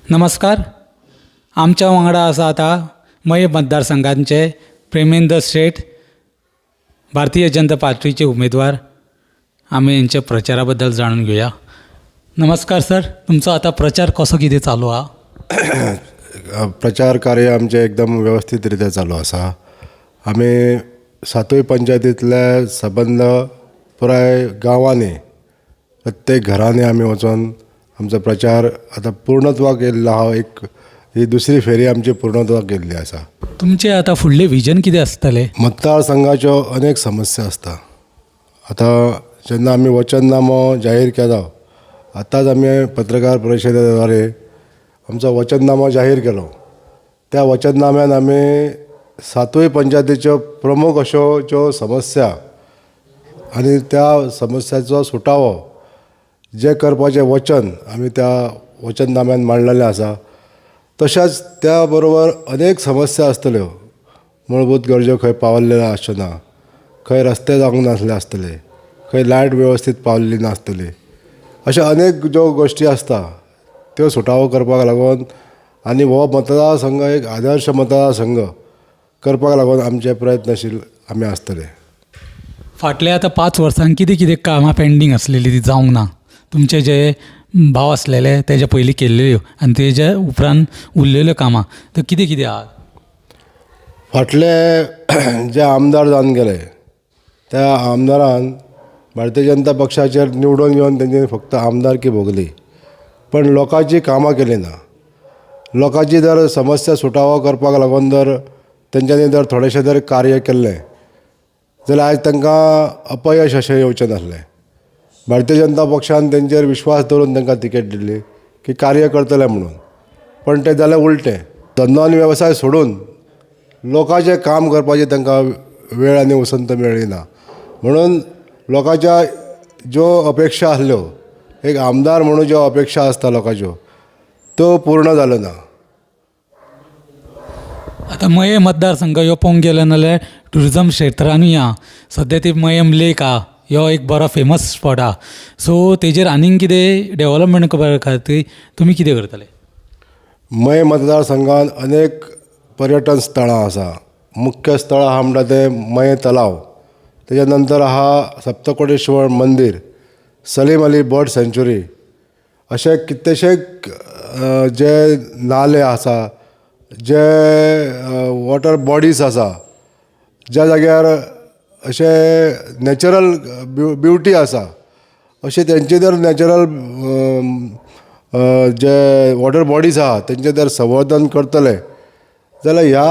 नमस्कार. आमच्या वांगडा आसा आतां मय मतदारसंघांचे प्रेमेंद्र शेट, भारतीय जनता पार्टीचे उमेदवार. आमी यांच्या प्रचारा बद्दल जाणून घेवया. नमस्कार सर, तुमचो आता प्रचार कसो कितें चालू हा? प्रचार कार्य आमचे एकदम व्यवस्थित रित्या चालू आसा. आमी सातूय पंचायतींतल्या सबंद पुराय गांवांनी प्रत्येक घरांनी आमी वचून आमचो प्रचार आता पूर्णत्वाक येयल्लो आहा. ही दुसरी फेरी आमची पूर्णत्वाक येयल्ली आसा. तुमचे आता फुडले विजन कितें आसतलें? मतदारसंघाच्यो अनेक समस्या आसता. आता जेन्ना आमी वचननामो जाहीर केलो, आतांच आमी पत्रकार परिशदेद्वारे आमचो वचननामो जाहीर केलो. त्या वचननाम्यान आमी सातूय पंचायतीच्यो प्रमुख अश्यो ज्यो समस्या आनी त्या समस्याचो सुटावो जे करपाचें वचन आमी त्या वचननाम्यान मांडलेलें आसा. तशाच त्या बरोबर अनेक समस्या आसतल्यो. मूलभूत गरजो खंय पावल्ल्यो आसच्यो ना, खंय रस्ते जावंक नासले आसतले, खंय लायट वेवस्थीत पावल्ली नासतली. अशा अनेक ज्यो गोश्टी आसता त्यो सुटावो करपाक लागून आनी हो मतदारसंघ एक आदर्श मतदारसंघ करपाक लागून आमचे प्रयत्नशील आमी आसतले. फाटल्या आता 5 वर्सांक कितें कितें कामां पेंडींग आसलेलीं ती जावंक ना? तुमचे जे भाव आसलेले तेजे पयलीं केल्ल्यो आनी तेजे उपरांत उरलेल्यो कामां तर कितें कितें आहा? फाटले जे आमदार जावन गेले त्या आमदारान भारतीय जनता पक्षाचेर निवडून येवन तेंच्यांनी फक्त आमदारकी भोगली, पण लोकांची कामां केली ना. लोकांची जर समस्या सुटावो करपाक लागून जर तेंच्यांनी जर थोडेशें जर कार्य केल्लें जाल्यार आयज तांकां अपयश अशें येवचें नासलें. भारतीय जनता पक्षान तेंचेर विश्वास दवरून तांकां तिकेट दिल्ली की कार्य करतले म्हणून, पण तें जालें उलटें. धंदो आनी वेवसाय सोडून लोकांचें काम करपाची तांकां वेळ आनी उसंत मेळ्ळी ना. म्हणून लोकांच्या ज्यो अपेक्षा आसल्यो, एक आमदार म्हणून ज्यो अपेक्षा आसता लोकांच्यो, त्यो पूर्ण जाल्यो ना. आता मये मतदारसंघ यो पळोवंक गेलो नाल्यार ट्युरिजम क्षेत्रानूय आहा. सद्या ती मयम लेक आहा, ह्यो एक बरो फेमस स्पॉट आहा. सो तेजेर आनीक कितें डेव्हलपमेंट करपा खातीर तुमी कितें करतले? मय मतदारसंघात अनेक पर्यटन स्थळां आसा. मुख्य स्थळ आहा म्हणटा तें मय तलाव, तेच्या नंतर आहा सप्तकोटेश्वर मंदीर, सलीम अली बर्ड सँच्युरी, अशे कितलेशेक जे नाले आसा, जे वॉटर बॉडीज आसा, ज्या जाग्यार अशे नॅचरल ब्युटी आसा, अशे तेंचे जर नॅचरल जे वॉटर बॉडीज आहा तेंचें जर संवर्धन करतले जाल्यार ह्या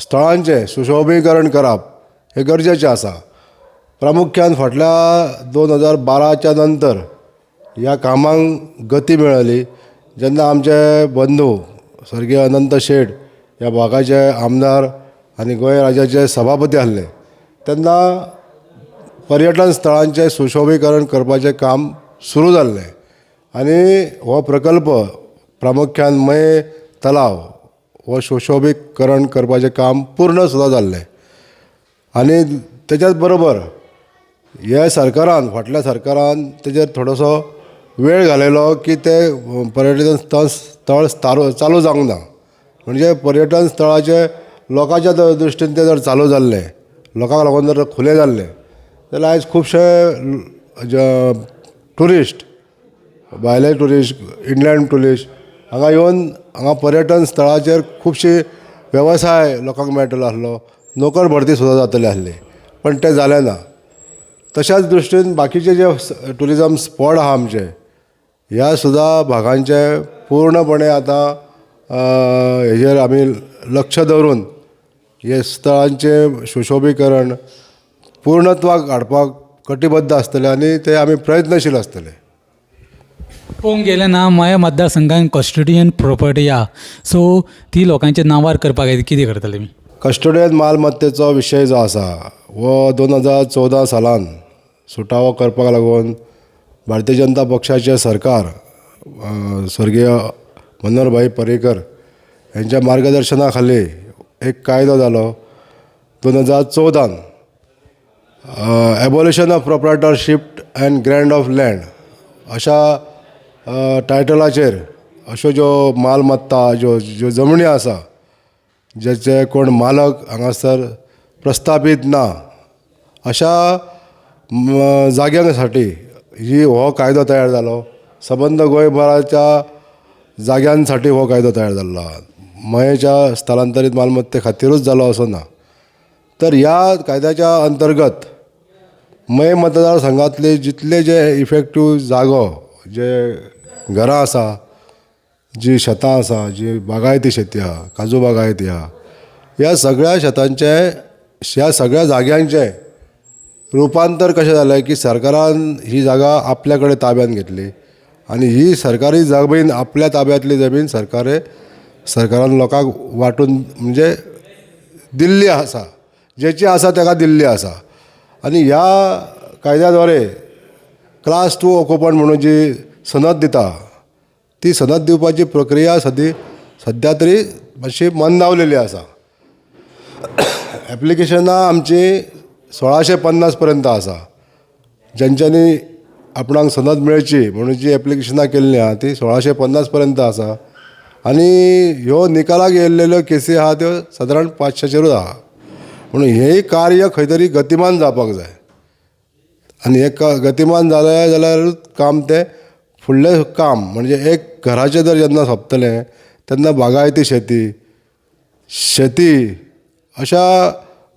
स्थळांचें सुशोभीकरण करप हें गरजेचें आसा. प्रामुख्यान फाटल्या 2012च्या नंतर ह्या कामांक गती मेळ्ळी जेन्ना आमचे बंधू स्वर्गीय अनंत शेट ह्या भागाचे आमदार आनी गोंय राज्याचे सभापती आसले, तेन्ना पर्यटन स्थळांचें सुशोभीकरण करपाचें काम सुरू जाल्लें. आनी हो प्रकल्प प्रामुख्यान मय तलाव हो सुशोभीकरण करपाचें काम पूर्ण सुद्दां जाल्लें. आनी तेच्याच बरोबर ह्या सरकारान, फाटल्या सरकारान तेजेर थोडोसो वेळ घालयलो की ते पर्यटन स्थळ चालू जावंक ना. म्हणजे पर्यटन स्थळाचे लोकांच्या दृश्टीन तें जर चालू जाल्लें, लोकांक लागून जर खुलें जाल्लें जाल्यार आयज खुबशे ट्युरिस्ट, भायले ट्युरिस्ट, इंडियन ट्युरिस्ट हांगा येवन हांगा पर्यटन स्थळाचेर खुबशी वेवसाय लोकांक मेळटलो आसलो, नोकर भरती सुद्दां जातली आसली, पण तें जालें ना. तशाच दृश्टीन बाकीचे जे ट्युरिजम स्पॉट आहा आमचे, ह्या सुद्दां भागांचे पूर्णपणे आतां हेजेर आमी लक्ष दवरून हे स्थळांचें सुशोभीकरण पूर्णत्वाक हाडपाक कटिबद्ध आसतले आनी ते आमी प्रयत्नशील आसतले. पळोवंक गेलें ना मया मतदारसंघान कस्टोडियन प्रॉपर्टी आहा, सो ती लोकांच्या नांवार करपाक कितें करतले तुमी? कस्टोडियन मालमत्तेचो विशय जो आसा हो 2014 सालान सुटावो करपाक लागून भारतीय जनता पक्षाचे सरकार स्वर्गीय मनोहरभाई पर्रीकर यांच्या मार्गदर्शना खाली एक कायदो जालो 2014 abolition of proprietorship and grant of land अशा टायटलाचेर अश्यो ज्यो मालमत्ता ज्यो जमनी आसा जेचे कोण मालक हांगासर प्रस्थापीत ना अशा जाग्यांसाठी हो कायदो तयार जालो. सबंद गोंयभराच्या जाग्यांसाठी हो कायदो तयार जाल्लो आहा. मयेच्या स्थलांतरीत मालमत्ते खातीरूच जालो असो ना. तर ह्या कायद्याच्या अंतर्गत मय मतदारसंघातले जितले जे इफेक्टीव जागो जे घरां आसा, जी शेतां आसा, जी बागायती शेती आहा, काजू बागायती आहा, ह्या सगळ्या शेतांचे ह्या सगळ्या जाग्यांचे रुपांतर कशें जालें की सरकारान ही जागा आपल्या कडेन ताब्यात घेतली आनी ही सरकारी जमीन आपल्या ताब्यांतली जमीन सरकारान लोकांक वांटून म्हणजे दिल्ली आसा, जेची आसा ताका दिल्ली आसा. आनी ह्या कायद्या द्वारे क्लास 2 ऑक्युपंट म्हणून जी सनद दिता ती सनद दिवपाची प्रक्रिया सद्या तरी मातशी मंदावलेली आसा. एप्लिकेशनां आमची 1650 पर्यंत आसा. ज्यांच्यांनी आपणाक सनद मेळची म्हणून जी एप्लिकेशनां केल्लीं आहा ती 1650 पर्यंत आसा. आनी ह्यो निकालाक येयल्ल्यो केसी आहा त्यो सादारण 500चेरूच आहा. म्हणून हेंय कार्य खंय तरी गतिमान जावपाक जाय. आनी हे गतिमान जालें जाल्यारूच काम तें फुडलें काम म्हणजे एक घराचें जर जेन्ना सोंपतलें तेन्ना बागायती शेती अशा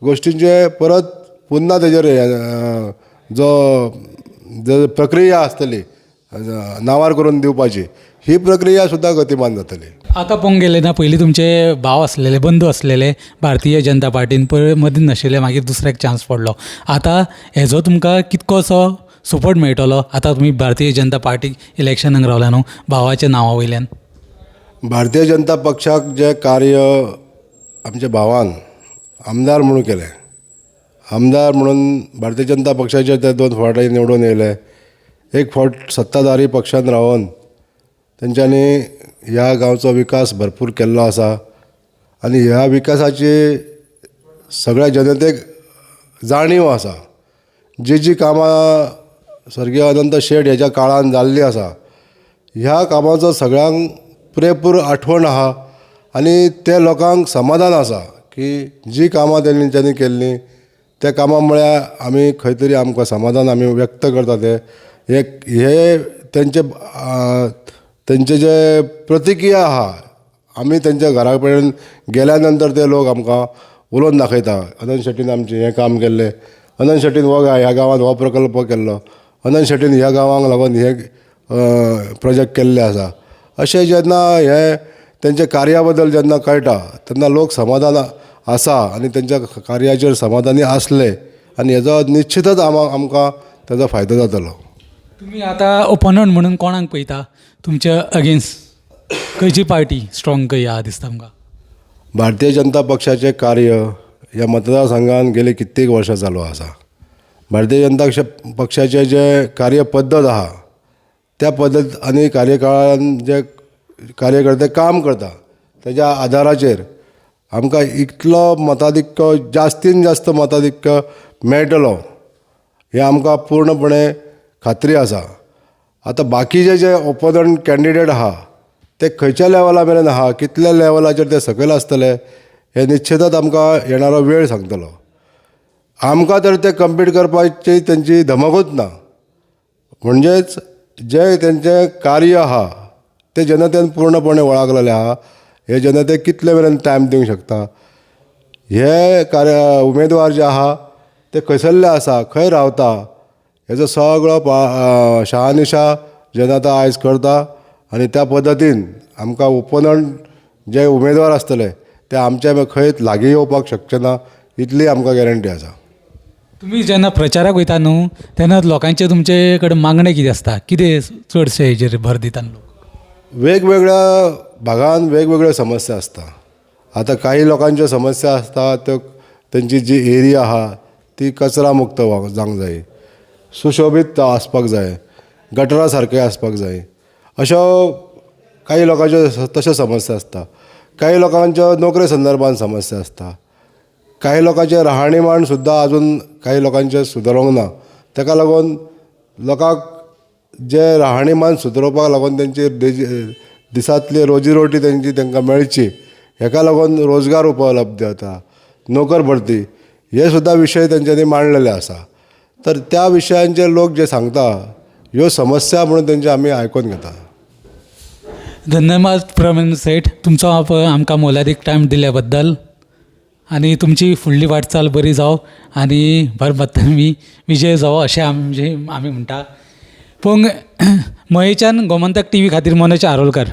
गोश्टींचे परत पुन्हा तेजेर जो प्रक्रिया आसतली नांवार करून दिवपाची ही प्रक्रिया सुद्दां गतिमान जातली. आतां पळोवंक गेले ना पयलीं तुमचे भाव आसलेले बंधू आसलेले भारतीय जनता पार्टीन मदीं नाशिल्ले मागीर दुसऱ्याक चान्स पडलो. आतां हेजो तुमकां कितकोसो सपोर्ट मेळटलो? आतां तुमी भारतीय जनता पार्टीक इलेक्शनाक रावल्या न्हू भावाच्या नांवा वयल्यान. भारतीय जनता पक्षाक जे कार्य आमच्या भावान आमदार म्हणून केलें, आमदार म्हणून भारतीय जनता पक्षाचे ते 2 फावटी निवडून येयले. एक फावट सत्ताधारी पक्षान रावन तेंच्यांनी ह्या गांवचो विकास भरपूर केल्लो आसा आनी ह्या विकासाची सगळ्या जनतेक जाणीव आसा. जी कामां स्वर्गीय अनंत शेट हेच्या काळान जाल्ली आसा ह्या कामाचो सगळ्यांक पुरेपूर आठवण आहा आनी ते लोकांक समाधान आसा की जी कामां तेंच्यांनी केल्लीं त्या कामां म्हळ्यार आमी खंय तरी आमकां समाधान आमी व्यक्त करता ते हे तेंचे जे प्रतिक्रिया आहा आमी तेंच्या घरा कडेन गेल्या नंतर ते लोक आमकां उलोवन दाखयता. अनंत शेट्टीन आमचें हें काम केल्लें, अनंत शेट्टीन ह्या गांवांत हो प्रकल्प केल्लो, अनंत शेट्टीन ह्या गांवांक लागून हे प्रोजेक्ट केल्ले आसा. अशें जेन्ना हे तेंच्या कार्या बद्दल जेन्ना कळटा तेन्ना लोक समाधान आसा आनी तेंच्या कार्याचेर समाधानी आसले आनी हेजो निश्चितच आमकां तेजो फायदो जातलो. तुमी आतां ओपोनंट म्हणून कोणाक पळयता तुमच्या अगेन्स्ट? खंयची पार्टी स्ट्रॉंग खंय आहा दिसता आमकां? भारतीय जनता पक्षाचें कार्य ह्या मतदारसंघान गेली कित्येक वर्सां चालू आसा. भारतीय जनता पक्षाचें जे कार्य पद्दत आहा त्या पद्दत आनी कार्यकाळान जे कार्यकर्ते काम करता तेज्या आदाराचेर आमकां इतलो मताधिक्य जास्तीन जास्त मताधिक्य मेळटलो हें आमकां पूर्णपणे खात्री आसा. आतां बाकीचे जे ओपोनंट कॅन्डिडेट आहा ते खंयच्या लेवला मेरेन आहा, कितल्या लेवलाचेर ते सकयल आसतले हे निश्चितच आमकां येणारो वेळ सांगतलो. आमकां तर ते कम्पीट करपाची तेंची धमकूच ना. म्हणजेच जे तेंचें कार्य आहा ते जनतेन पूर्णपणे वळखलेलें आहा. हे जनतेक कितले मेरेन टायम दिवंक शकता, हे उमेदवार जे आहा ते खंयसरले आसा, खंय रावता हेजो सगळो शहानिशा जनता आयज करता आनी त्या पद्दतीन आमकां ओपोनंट जे उमेदवार आसतले ते आमचे खंय लागीं येवपाक शकचे ना इतली आमकां गॅरंटी आसा. तुमी जेन्ना प्रचाराक वयता न्हू तेन्ना लोकांचे तुमचे कडेन मागणे कितें आसता? कितें चडशे हेजेर भर दितात लोक? वेगवेगळ्या भागांत वेगवेगळ्यो समस्या आसता. आतां काही लोकांच्यो समस्या आसता त्यो तेंची जी एरिया आहा ती कचरा मुक्त जावंक जाय, सुशोभीत आसपाक जाय, गटरा सारके आसपाक जाय, अश्यो काही लोकांच्यो तश्यो समस्या आसता. काही लोकांच्यो नोकरे संदर्भान समस्या आसता. काही लोकांचें राहणीमान सुद्दां आजून काही लोकांचें सुदारूंक ना. ताका लागून लोकांक जे राहणीमान सुदरोवपाक लागून तेंची दिसांतली रोजीरोटी तांकां मेळची, हेका लागून रोजगार उपलब्ध जाता, नोकर भरती हे सुद्दां विशय तेंच्यांनी मांडलेले आसा. तर त्या विशयांचेर लोक जे सांगता ह्यो समस्या म्हणून तेंचे आमी आयकून घेता. धन्यवाद प्रवीण सेठ, तुमचो आमकां मोलादीक टायम दिल्या बद्दल, आनी तुमची फुडली वाटचाल बरी जावं आनी भरभक्कमी विजय जावो अशें आमी म्हणटा. पूण मयेच्यान गोमंतक TV खातीर मनोज आरोलकर.